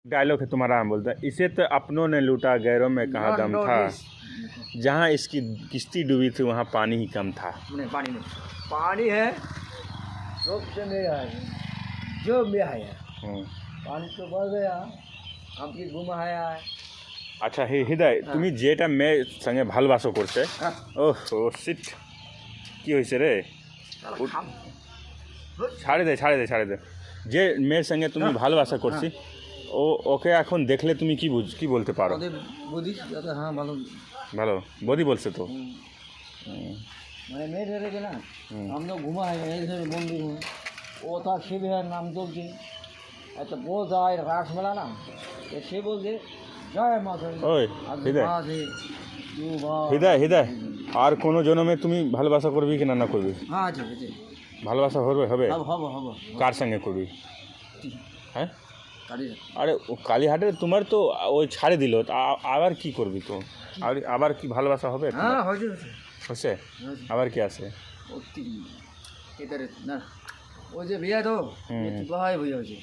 Dialogue है तुम्हारा, हम बोलते हैं इसे तो अपनों ने लूटा गैरों में कहाँ दम था, जहाँ इसकी किश्ती डूबी थी वहाँ पानी ही कम था। नहीं पानी है सबसे मेरा है जो मैं है पानी तो बढ़ गया आपकी घुमाया है। আচ্ছা হৃদয়, তুমি যেটা মেয়ের সঙ্গে ভালোবাসা করছে, ও শিট, কি হয়েছে রে? ছাড়ে দে। যে মেয়ের সঙ্গে তুমি ভালোবাসা করছি, ওকে এখন দেখলে তুমি কি বলতে পারো? হ্যাঁ ভালো ভালো বদি বলছে তো। মানে মেয়ে ধরেছে না, আমরা ঘুমাই ধরে বন্ধু ও তার শিবের নাম চলছে একটা বোঝ হয় রাস মেলা না, সে বলছে জয় মাতা। ওই হৃদয়, আর কোনো জন্মে তুমি ভালোবাসা করবি কি না করবি? হ্যাঁ আছে ভালোবাসা হবে? হবে কার সঙ্গে করবি? হ্যাঁ আরে কালীহাটে তোমার তো ওই ছাড়ে দিল, আবার কি করবি তো? আবার কি ভালোবাসা হবে? হ্যাঁ হচ্ছে আবার কি আছে? না ওই যে বিয়ে তো ভাই হয়েছে।